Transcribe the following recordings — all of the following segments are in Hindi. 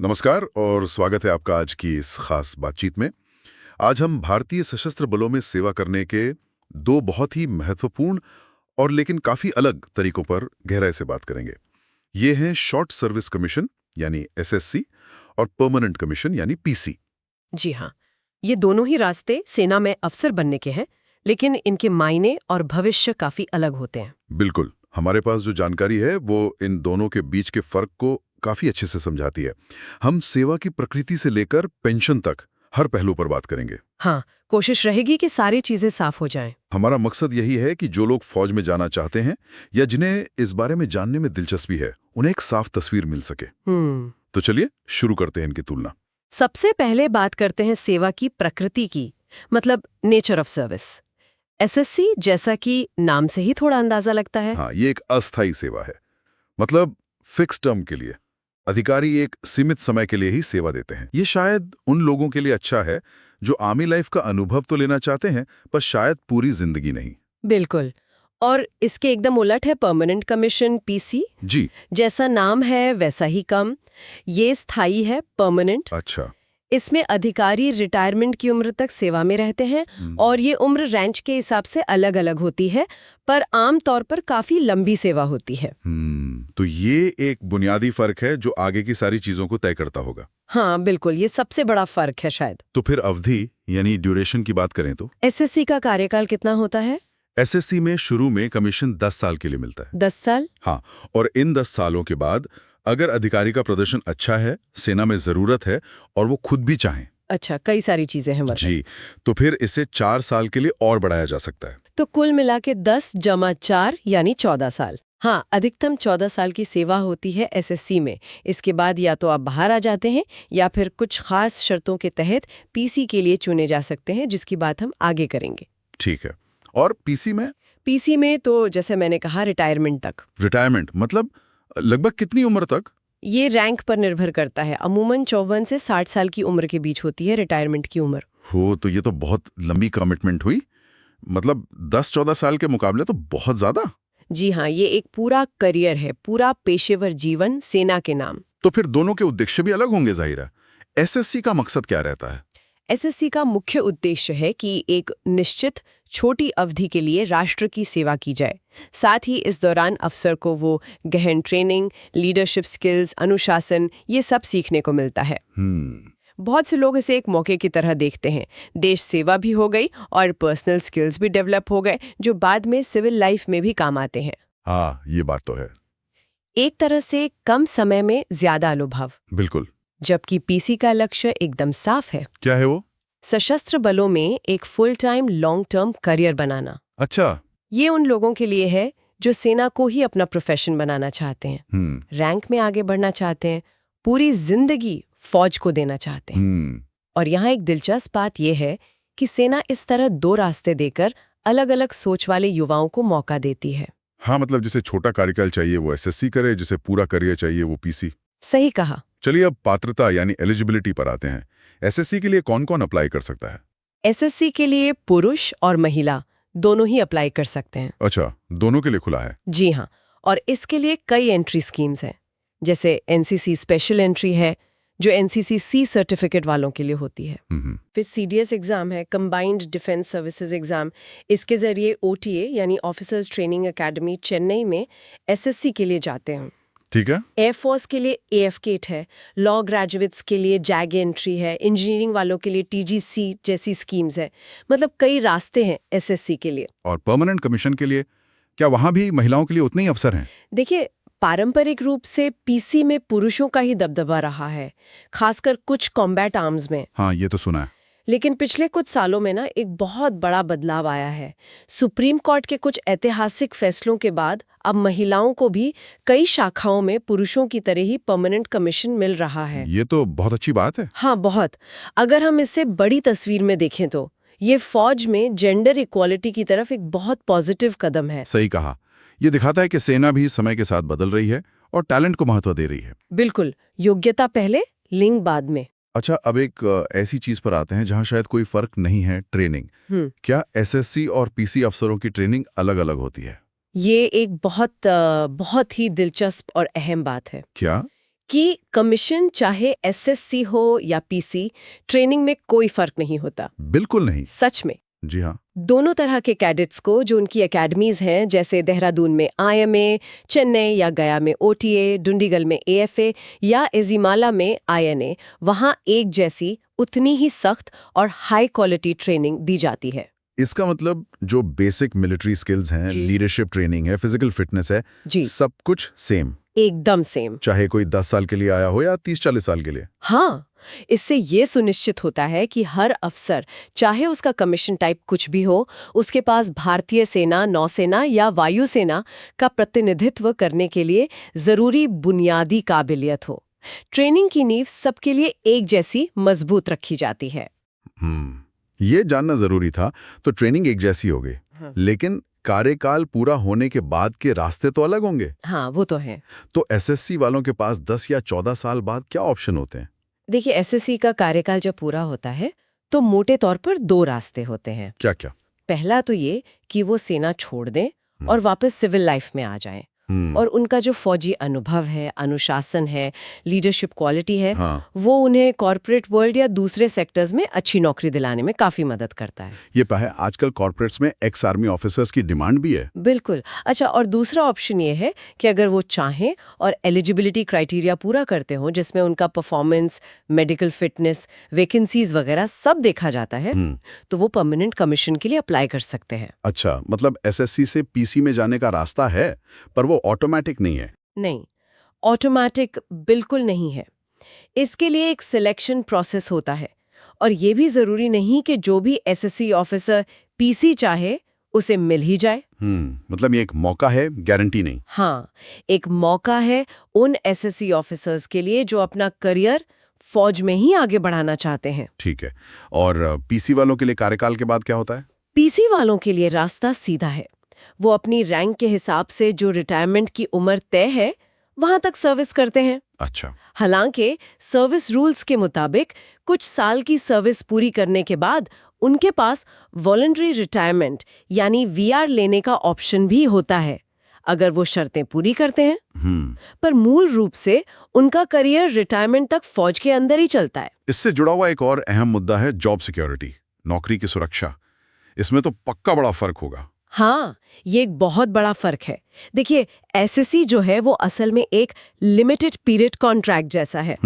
नमस्कार और स्वागत है आपका आज की इस खास बातचीत में। आज हम भारतीय सशस्त्र बलों में सेवा करने के दो बहुत ही महत्वपूर्ण और लेकिन काफी अलग तरीकों पर गहराई से बात करेंगे। ये हैं शॉर्ट सर्विस कमीशन यानी एसएससी और परमानेंट कमीशन यानी पीसी। जी हाँ, ये दोनों ही रास्ते सेना में अफसर बनने के हैं, लेकिन इनके मायने और भविष्य काफी अलग होते हैं। बिल्कुल, हमारे पास जो जानकारी है वो इन दोनों के बीच के फर्क को काफी अच्छे से समझाती है। हम सेवा की प्रकृति से लेकर पेंशन तक हर पहलू पर बात करेंगे। हाँ, कोशिश रहेगी कि सारी चीजें साफ हो जाएं। हमारा मकसद यही है कि जो लोग फौज में जाना चाहते हैं या जिन्हें इस बारे में जानने में दिलचस्पी है, उन्हें एक साफ तस्वीर मिल सके। तो चलिए शुरू करते हैं इनकी तुलना। सबसे पहले बात करते हैं सेवा की प्रकृति की, मतलब नेचर ऑफ सर्विस। एसएससी, जैसा कि नाम से ही थोड़ा अंदाजा लगता है। हाँ, ये एक अस्थायी सेवा है, मतलब फिक्स टर्म के लिए। अधिकारी एक सीमित समय के लिए ही सेवा देते हैं। ये शायद उन लोगों के लिए अच्छा है जो आर्मी लाइफ का अनुभव तो लेना चाहते हैं, पर शायद पूरी जिंदगी नहीं। बिल्कुल। और इसके एकदम उलट है परमानेंट कमीशन पीसी। जी। जैसा नाम है वैसा ही कम। ये स्थायी है, परमानेंट। अच्छा। इसमें अधिकारी रिटायरमेंट की उम्र तक सेवा में रहते हैं और ये उम्र रैंच के हिसाब से अलग अलग होती है, पर आम तौर पर काफी लंबी सेवा होती है। तो ये एक बुनियादी फर्क है जो आगे की सारी चीजों को तय करता होगा। हाँ बिल्कुल, ये सबसे बड़ा फर्क है शायद। तो फिर अवधि यानी ड्यूरेशन की बात करें तो एसएससी का कार्यकाल कितना होता है? एसएससी में शुरू में कमीशन 10 साल के लिए मिलता है। 10 साल? हाँ, और इन 10 सालों के बाद अगर अधिकारी का प्रदर्शन अच्छा है, सेना में जरूरत है और वो खुद भी चाहें, अच्छा, कई सारी चीजें हैं मतलब। जी, तो फिर इसे 4 साल के लिए और बढ़ाया जा सकता है। तो कुल मिला के 10 जमा 4 यानी 14 साल। हाँ, अधिकतम 14 साल की सेवा होती है एसएससी में। इसके बाद या तो आप बाहर आ जाते हैं या फिर कुछ खास शर्तों के तहत पीसी के लिए चुने जा सकते हैं, जिसकी बात हम आगे करेंगे। ठीक है। और पीसी में? पीसी में तो जैसे मैंने कहा, रिटायरमेंट तक। रिटायरमेंट मतलब लगभग कितनी उम्र तक? ये रैंक पर निर्भर करता है। अमूमन 54 से 60 साल की उम्र के बीच होती है रिटायरमेंट की उम्र। हो, तो ये तो बहुत लंबी कमिटमेंट हुई। मतलब 10-14 साल के मुकाबले तो बहुत ज्यादा। जी हाँ, ये एक पूरा करियर है, पूरा पेशेवर जीवन सेना के नाम। तो फिर दोनों के उद्देश्य भी अलग होंगे जाहिर है। एसएससी का मकसद क्या रहता है? एसएससी का मुख्य उद्देश्य है कि एक निश्चित छोटी अवधि के लिए राष्ट्र की सेवा की जाए। साथ ही इस दौरान अफसर को वो गहन ट्रेनिंग, लीडरशिप स्किल्स, अनुशासन, ये सब सीखने को मिलता है। बहुत से लोग इसे एक मौके की तरह देखते हैं। देश सेवा भी हो गई और पर्सनल स्किल्स भी डेवलप हो गए, जो बाद में सिविल लाइफ में भी काम आते हैं। हाँ, ये बात तो है। एक तरह से कम समय में ज्यादा अनुभव। बिल्कुल। जबकि पीसी का लक्ष्य एकदम साफ है। क्या है वो? सशस्त्र बलों में एक full time long term career बनाना। अच्छा। ये उन लोगों के लिए है जो सेना को ही अपना प्रोफेशन बनाना चाहते हैं, रैंक में आगे बढ़ना चाहते हैं, पूरी जिंदगी फौज को देना चाहते हैं। और यहाँ एक दिलचस्प बात यह है कि सेना इस तरह दो रास्ते देकर अलग अलग सोच वाले युवाओं को मौका देती है। हाँ, मतलब जिसे छोटा कार्यकाल चाहिए वो एसएससी करे, जिसे पूरा करियर चाहिए वो पीसी। सही कहा। चलिए अब पात्रता यानी एलिजिबिलिटी पर आते हैं। एसएससी के लिए कौन कौन अप्लाई कर सकता है? एसएससी के लिए पुरुष और महिला दोनों ही अप्लाई कर सकते हैं। अच्छा, दोनों के लिए खुला है? जी हाँ, और इसके लिए कई एंट्री स्कीम्स हैं। जैसे एनसीसी स्पेशल एंट्री है, जो एनसीसी सी सर्टिफिकेट वालों के लिए होती है। फिर सीडीएस एग्जाम है, कंबाइंड डिफेंस सर्विसेज एग्जाम। इसके जरिए ओटीए यानी ऑफिसर्स ट्रेनिंग एकेडमी चेन्नई में एसएससी के लिए जाते हैं। ठीक है। एयरफोर्स के लिए एएफकेट है, लॉ ग्रेजुएट्स के लिए जैग एंट्री है, इंजीनियरिंग वालों के लिए टीजीसी जैसी स्कीम्स है। मतलब कई रास्ते हैं एसएससी के लिए। और परमानेंट कमीशन के लिए क्या वहां भी महिलाओं के लिए उतने ही अवसर हैं? देखिए, पारंपरिक रूप से पीसी में पुरुषों का ही दबदबा रहा है, खासकर कुछ कॉम्बैट आर्म्स में। हाँ, ये तो सुना है। लेकिन पिछले कुछ सालों में ना एक बहुत बड़ा बदलाव आया है। सुप्रीम कोर्ट के कुछ ऐतिहासिक फैसलों के बाद अब महिलाओं को भी कई शाखाओं में पुरुषों की तरह ही परमानेंट कमीशन मिल रहा है। ये तो बहुत अच्छी बात है। हाँ, बहुत। अगर हम इसे बड़ी तस्वीर में देखें तो ये फौज में जेंडर इक्वालिटी की तरफ एक बहुत पॉजिटिव कदम है। सही कहा। ये दिखाता है कि सेना भी समय के साथ बदल रही है और टैलेंट को महत्व दे रही है। बिल्कुल, योग्यता पहले, लिंग बाद में। अच्छा, अब एक ऐसी चीज पर आते हैं जहां शायद कोई फर्क नहीं है, ट्रेनिंग। क्या एसएससी और पीसी अफसरों की ट्रेनिंग अलग-अलग होती है? ये एक बहुत ही दिलचस्प और अहम बात है। क्या? कि कमीशन चाहे एसएससी हो या पीसी, ट्रेनिंग में कोई फर्क नहीं होता। बिल्कुल नहीं। सच में जी हाँ। दोनों तरह के कैडेट्स को, जो उनकी एकेडमीज हैं, जैसे देहरादून में आईएमए, चेन्नई या गया में ओटीए, डुंडीगल में एएफए या एजिमाला में आईएनए, वहाँ एक जैसी उतनी ही सख्त और हाई क्वालिटी ट्रेनिंग दी जाती है। इसका मतलब जो बेसिक मिलिट्री स्किल्स हैं, लीडरशिप ट्रेनिंग है, फिजिकल फिटनेस है, जी सब कुछ सेम, एकदम सेम। चाहे कोई 10 साल के लिए आया हो या 30-40 साल के लिए। हाँ, इससे ये सुनिश्चित होता है कि हर अफसर, चाहे उसका कमीशन टाइप कुछ भी हो, उसके पास भारतीय सेना, नौसेना या वायुसेना का प्रतिनिधित्व करने के लिए जरूरी बुनियादी काबिलियत हो। ट्रेनिंग की नींव सबके लिए एक जैसी मजबूत रखी जाती है। ये जानना जरूरी था। तो ट्रेनिंग एक जैसी होगी, लेकिन कार्यकाल पूरा होने के बाद के रास्ते तो अलग होंगे। हाँ, वो तो है। तो एसएससी वालों के पास 10 या 14 साल बाद क्या ऑप्शन होते हैं? देखिए, एसएससी का कार्यकाल जब पूरा होता है तो मोटे तौर पर 2 रास्ते होते हैं। क्या क्या? पहला तो ये कि वो सेना छोड़ दें और वापस सिविल लाइफ में आ जाएं। और उनका जो फौजी अनुभव है, अनुशासन है, लीडरशिप क्वालिटी है, हाँ। वो उन्हें कॉर्पोरेट वर्ल्ड या दूसरे सेक्टर्स में अच्छी नौकरी दिलाने में काफी मदद करता है। ये पाए आजकल कॉर्पोरेट्स में एक्स आर्मी ऑफिसर्स की डिमांड भी है। बिल्कुल। अच्छा, और दूसरा ऑप्शन ये है कि अगर वो चाहें और एलिजिबिलिटी क्राइटेरिया पूरा करते हों, जिसमें उनका परफॉर्मेंस, मेडिकल फिटनेस, वैकेंसीज वगैरह सब देखा जाता है, तो वो परमानेंट कमीशन के लिए अप्लाई कर सकते हैं। अच्छा, मतलब एसएससी से पीसी में जाने का रास्ता है, पर वो ऑटोमेटिक नहीं है। नहीं, ऑटोमेटिक बिल्कुल नहीं है। इसके लिए एक सिलेक्शन प्रोसेस होता है, और ये भी जरूरी नहीं कि जो भी एसएससी ऑफिसर पीसी चाहे उसे मिल ही जाए। मतलब ये एक मौका है, गारंटी नहीं। हाँ, एक मौका है उन एसएससी ऑफिसर्स के लिए जो अपना करियर फौज में ही आगे बढ़ाना चाहते हैं। ठीक है। और पीसी वालों के लिए कार्यकाल के बाद क्या होता है? पीसी वालों के लिए रास्ता सीधा है। वो अपनी रैंक के हिसाब से जो रिटायरमेंट की उम्र तय है, वहां तक सर्विस करते हैं। अच्छा। हालांकि सर्विस रूल्स के मुताबिक कुछ साल की सर्विस पूरी करने के बाद उनके पास वॉलंटरी रिटायरमेंट यानी वीआर लेने का ऑप्शन भी होता है, अगर वो शर्तें पूरी करते हैं। पर मूल रूप से उनका करियर रिटायरमेंट तक फौज के अंदर ही चलता है। इससे जुड़ा हुआ एक और अहम मुद्दा है जॉब सिक्योरिटी, नौकरी की सुरक्षा। इसमें तो पक्का बड़ा फर्क होगा। हाँ, ये एक बहुत बड़ा फर्क है। देखिए, एसएससी जो है वो असल में एक लिमिटेड पीरियड कॉन्ट्रैक्ट जैसा है।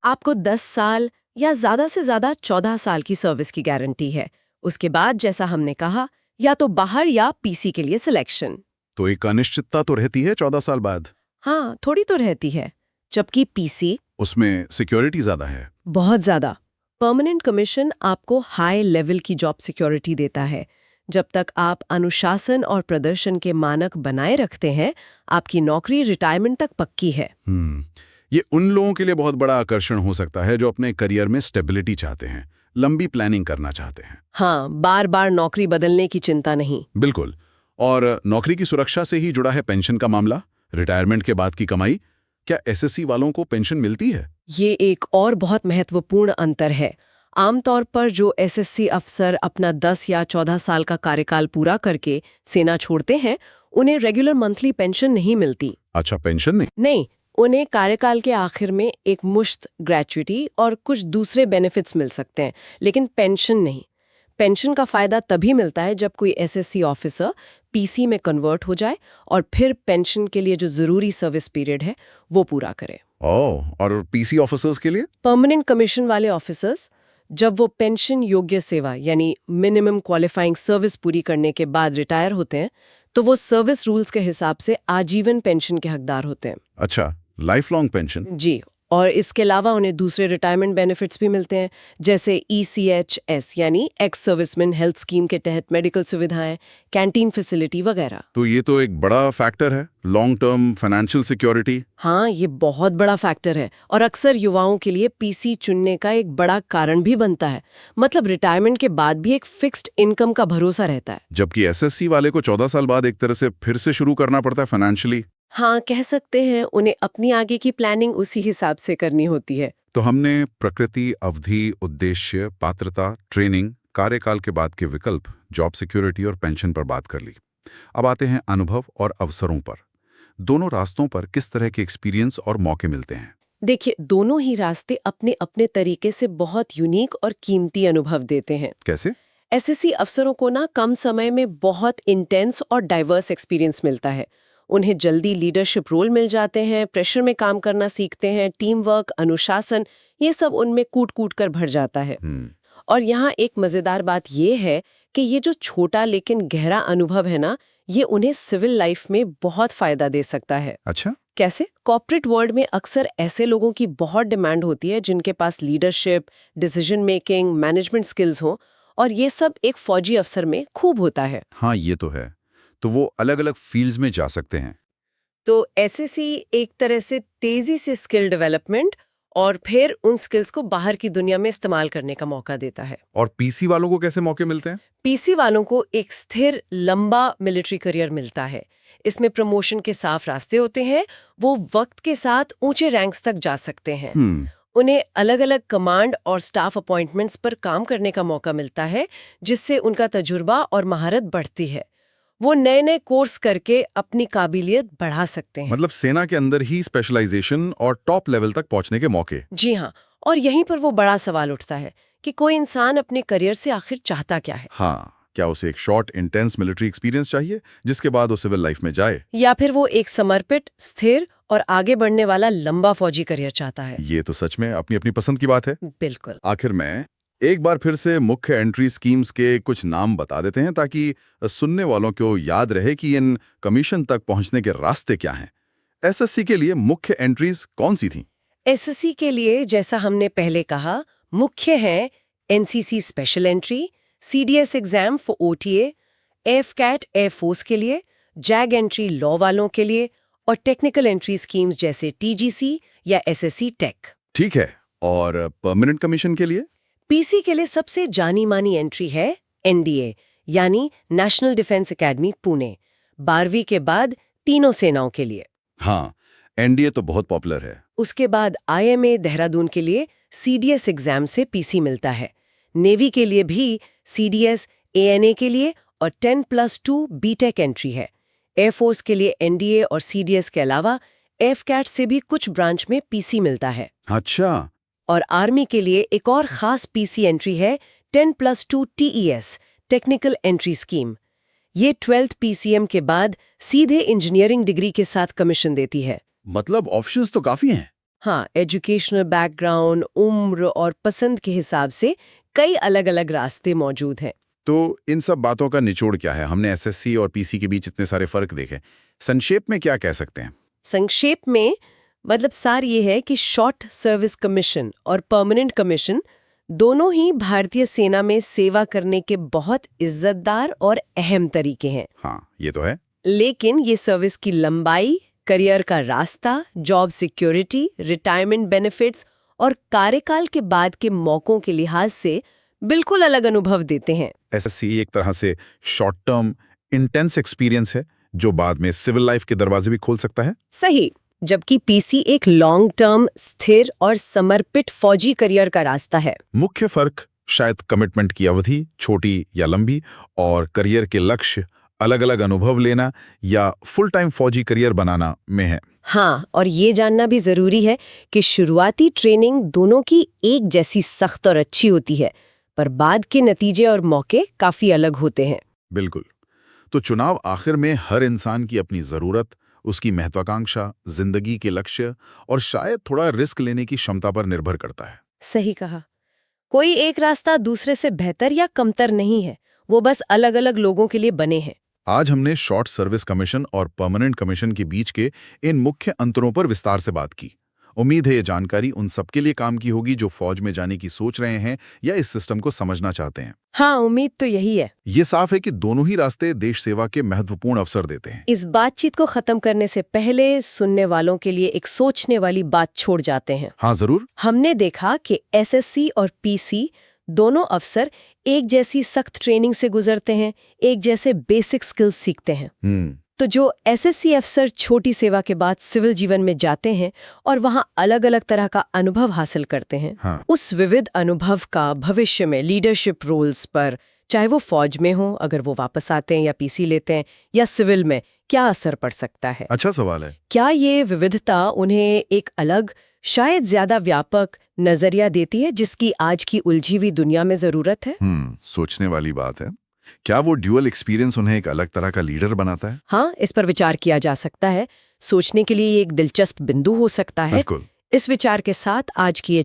आपको 10 साल या ज्यादा से ज्यादा 14 साल की सर्विस की गारंटी है। उसके बाद, जैसा हमने कहा, या तो बाहर या पीसी के लिए सिलेक्शन। तो एक अनिश्चितता तो रहती है 14 साल बाद। हाँ, थोड़ी तो रहती है। जबकि पीसी, उसमें सिक्योरिटी ज्यादा है। बहुत ज्यादा। परमानेंट कमीशन आपको हाई लेवल की जॉब सिक्योरिटी देता है। जब तक आप अनुशासन और प्रदर्शन के मानक बनाए रखते हैं, आपकी नौकरी रिटायरमेंट तक पक्की है। ये उन लोगों के लिए बहुत बड़ा आकर्षण हो सकता है जो अपने करियर में स्टेबिलिटी चाहते हैं, लंबी प्लानिंग करना चाहते हैं। हाँ, बार बार नौकरी बदलने की चिंता नहीं। बिल्कुल। और नौकरी की सुरक्षा से ही जुड़ा है पेंशन का मामला, रिटायरमेंट के बाद की कमाई। क्या एसएससी वालों को पेंशन मिलती है? ये एक और बहुत महत्वपूर्ण अंतर है। आमतौर पर जो एसएससी अफसर अपना 10 या 14 साल का कार्यकाल पूरा करके सेना छोड़ते हैं, उन्हें रेगुलर मंथली पेंशन नहीं मिलती। अच्छा, पेंशन नहीं? नहीं, उन्हें कार्यकाल के आखिर में एक मुश्त ग्रेच्युटी और कुछ दूसरे बेनिफिट्स मिल सकते हैं, लेकिन पेंशन नहीं। पेंशन का फायदा तभी मिलता है जब कोई एसएससी ऑफिसर पीसी में कन्वर्ट हो जाए और फिर पेंशन के लिए जो जरूरी सर्विस पीरियड है वो पूरा करे। और पीसी ऑफिसर्स के लिए? परमानेंट कमीशन वाले ऑफिसर्स, जब वो पेंशन योग्य सेवा यानी मिनिमम क्वालिफाइंग सर्विस पूरी करने के बाद रिटायर होते हैं, तो वो सर्विस रूल्स के हिसाब से आजीवन पेंशन के हकदार होते हैं। अच्छा, लाइफ लॉन्ग पेंशन? जी, और इसके अलावा उन्हें दूसरे रिटायरमेंट बेनिफिट्स भी मिलते हैं, जैसे ECHS यानी एक्स सर्विसमैन हेल्थ स्कीम के तहत मेडिकल सुविधाएं, कैंटीन फैसिलिटी वगैरह। तो ये तो एक बड़ा फैक्टर है, लॉन्ग टर्म फाइनेंशियल सिक्योरिटी। हाँ, ये बहुत बड़ा फैक्टर है और अक्सर युवाओं के लिए पीसी चुनने का एक बड़ा कारण भी बनता है। मतलब रिटायरमेंट के बाद भी एक फिक्स्ड इनकम का भरोसा रहता है। जबकि एसएससी वाले को 14 साल बाद एक तरह से फिर से शुरू करना पड़ता है फाइनेंशियली। हाँ, कह सकते हैं, उन्हें अपनी आगे की प्लानिंग उसी हिसाब से करनी होती है। तो हमने प्रकृति, अवधि, उद्देश्य, पात्रता, ट्रेनिंग, कार्यकाल के बाद के विकल्प, जॉब सिक्योरिटी और पेंशन पर बात कर ली। अब आते हैं अनुभव और अवसरों पर। दोनों रास्तों पर किस तरह के एक्सपीरियंस और मौके मिलते हैं? देखिए, दोनों ही रास्ते अपने अपने तरीके से बहुत यूनिक और कीमती अनुभव देते हैं। कैसे? एसएससी अफसरों को ना कम समय में बहुत इंटेंस और डाइवर्स एक्सपीरियंस मिलता है। उन्हें जल्दी लीडरशिप रोल मिल जाते हैं, प्रेशर में काम करना सीखते हैं, टीम वर्क, अनुशासन, ये सब उनमें कूट कूट कर भर जाता है। और यहाँ एक मजेदार बात ये है कि ये जो छोटा लेकिन गहरा अनुभव है ना, ये उन्हें सिविल लाइफ में बहुत फायदा दे सकता है। अच्छा। कैसे? कॉर्पोरेट वर्ल्ड में अक्सर ऐसे लोगों की बहुत डिमांड होती है जिनके पास leadership, decision making, management skills हो, और ये सब एक फौजी अफसर में खूब होता है। हाँ, ये तो है। तो वो अलग-अलग फील्ड्स में जा सकते हैं। तो एसएससी एक तरह से तेजी से स्किल डेवलपमेंट और फिर उन स्किल्स को बाहर की दुनिया में इस्तेमाल करने का मौका देता है। और पीसी वालों को कैसे मौके मिलते हैं? पीसी वालों को एक स्थिर लंबा मिलिट्री करियर मिलता है। इसमें प्रमोशन के साफ रास्ते होते हैं, वो वक्त के साथ ऊंचे रैंक्स तक जा सकते हैं। उन्हें अलग अलग कमांड और स्टाफ अपॉइंटमेंट्स पर काम करने का मौका मिलता है, जिससे उनका तजुर्बा और महारत बढ़ती है। वो नए नए कोर्स करके अपनी काबिलियत बढ़ा सकते हैं। मतलब सेना के अंदर ही स्पेशलाइजेशन और टॉप लेवल तक पहुंचने के मौके। जी हाँ, और यहीं पर वो बड़ा सवाल उठता है कि कोई इंसान अपने करियर से आखिर चाहता क्या है। हाँ, क्या उसे एक शॉर्ट इंटेंस मिलिट्री एक्सपीरियंस चाहिए जिसके बाद वो सिविल लाइफ में जाए, या फिर वो एक समर्पित, स्थिर और आगे बढ़ने वाला लंबा फौजी करियर चाहता है। ये तो सच में अपनी अपनी पसंद की बात है। बिल्कुल। आखिर में एक बार फिर से मुख्य एंट्री स्कीम्स के कुछ नाम बता देते हैं ताकि सुनने वालों को याद रहे कि इन कमीशन तक पहुंचने के रास्ते क्या हैं। एसएससी के लिए मुख्य एंट्रीज कौन सी थीं? एसएससी के लिए, जैसा हमने पहले कहा, मुख्य है NCC special entry, CDS exam for OTA, AFCAT air force के लिए, जैग एंट्री लॉ वालों के लिए, और टेक्निकल एंट्री स्कीम्स जैसे टीजीसी या एसएससी टेक। ठीक है। और परमानेंट कमीशन के लिए? पीसी के लिए सबसे जानी मानी एंट्री है एनडीए, यानी नेशनल डिफेंस एकेडमी पुणे। 12वीं के बाद तीनों सेनाओं के लिए। हाँ, एनडीए तो बहुत पॉपुलर है। उसके बाद आईएमए देहरादून के लिए सीडीएस एग्जाम से पीसी मिलता है। नेवी के लिए भी सीडीएस, एएनए के लिए और 10+2 बीटेक एंट्री है। एयरफोर्स के लिए एनडीए और सीडीएस के अलावा एफकैट से भी कुछ ब्रांच में पीसी मिलता है। अच्छा। और आर्मी के लिए एक और खास पीसी एंट्री है 10+2 टीईएस, टेक्निकल एंट्री स्कीम। ये 12th पीसीएम के बाद सीधे इंजीनियरिंग डिग्री के साथ कमीशन देती है। मतलब ऑप्शंस तो काफी हैं। हाँ, एजुकेशनल बैकग्राउंड, उम्र और पसंद के हिसाब से कई अलग-अलग रास्ते मौजूद हैं। तो इन सब बातों का निचोड़ क्या है? हमने एसएससी और पीसी के बीच इतने सारे फर्क देखे। संक्षेप में क्या कह सकते हैं? संक्षेप में मतलब सार ये है कि शॉर्ट सर्विस कमीशन और परमानेंट कमीशन दोनों ही भारतीय सेना में सेवा करने के बहुत इज्जतदार और अहम तरीके हैं। हाँ, ये तो है। लेकिन ये सर्विस की लंबाई, करियर का रास्ता, जॉब सिक्योरिटी, रिटायरमेंट बेनिफिट्स और कार्यकाल के बाद के मौकों के लिहाज से बिल्कुल अलग अनुभव देते हैं। एसएससी एक तरह से शॉर्ट टर्म इंटेंस एक्सपीरियंस है जो बाद में सिविल लाइफ के दरवाजे भी खोल सकता है। सही। जबकि पीसी एक लॉन्ग टर्म, स्थिर और समर्पित फौजी करियर का रास्ता है। मुख्य फर्क शायद कमिटमेंट की अवधि, छोटी या लंबी, और करियर के लक्ष्य, अलग-अलग अनुभव लेना या फुल टाइम फौजी करियर बनाना में है। हाँ, और ये जानना भी जरूरी है कि शुरुआती ट्रेनिंग दोनों की एक जैसी सख्त और अच्छी होती है, पर बाद के नतीजे और मौके काफी अलग होते हैं। बिल्कुल। तो चुनाव आखिर में हर इंसान की अपनी जरूरत, उसकी महत्वाकांक्षा, जिंदगी के लक्ष्य और शायद थोड़ा रिस्क लेने की क्षमता पर निर्भर करता है। सही कहा। कोई एक रास्ता दूसरे से बेहतर या कमतर नहीं है, वो बस अलग-अलग लोगों के लिए बने हैं। आज हमने शॉर्ट सर्विस कमीशन और परमानेंट कमीशन के बीच के इन मुख्य अंतरों पर विस्तार से बात की। उम्मीद है ये जानकारी उन सबके लिए काम की होगी जो फौज में जाने की सोच रहे हैं या इस सिस्टम को समझना चाहते हैं। हाँ, उम्मीद तो यही है। ये साफ है कि दोनों ही रास्ते देश सेवा के महत्वपूर्ण अवसर देते हैं। इस बातचीत को खत्म करने से पहले सुनने वालों के लिए एक सोचने वाली बात छोड़ जाते हैं। हाँ, जरूर। हमने देखा कि एसएससी और पीसी दोनों अफसर एक जैसी सख्त ट्रेनिंग से गुजरते हैं, एक जैसे बेसिक स्किल्स सीखते हैं। तो जो एसएससी अफसर छोटी सेवा के बाद सिविल जीवन में जाते हैं और वहां अलग अलग तरह का अनुभव हासिल करते हैं, हाँ। उस विविध अनुभव का भविष्य में लीडरशिप रोल्स पर, चाहे वो फौज में हो अगर वो वापस आते हैं या पीसी लेते हैं, या सिविल में, क्या असर पड़ सकता है? अच्छा सवाल है। क्या ये विविधता उन्हें एक अलग शायद ज्यादा व्यापक नजरिया देती है जिसकी आज की उलझी हुई दुनिया में जरूरत है। सोचने वाली बात है। क्या वो ड्यूअल एक्सपीरियंस उन्हें एक अलग तरह का लीडर बनाता है? हाँ, इस पर विचार किया जा सकता है। सोचने के लिए ये एक दिलचस्प बिंदु हो सकता है। बिल्कुल। इस विचार के साथ आज की ये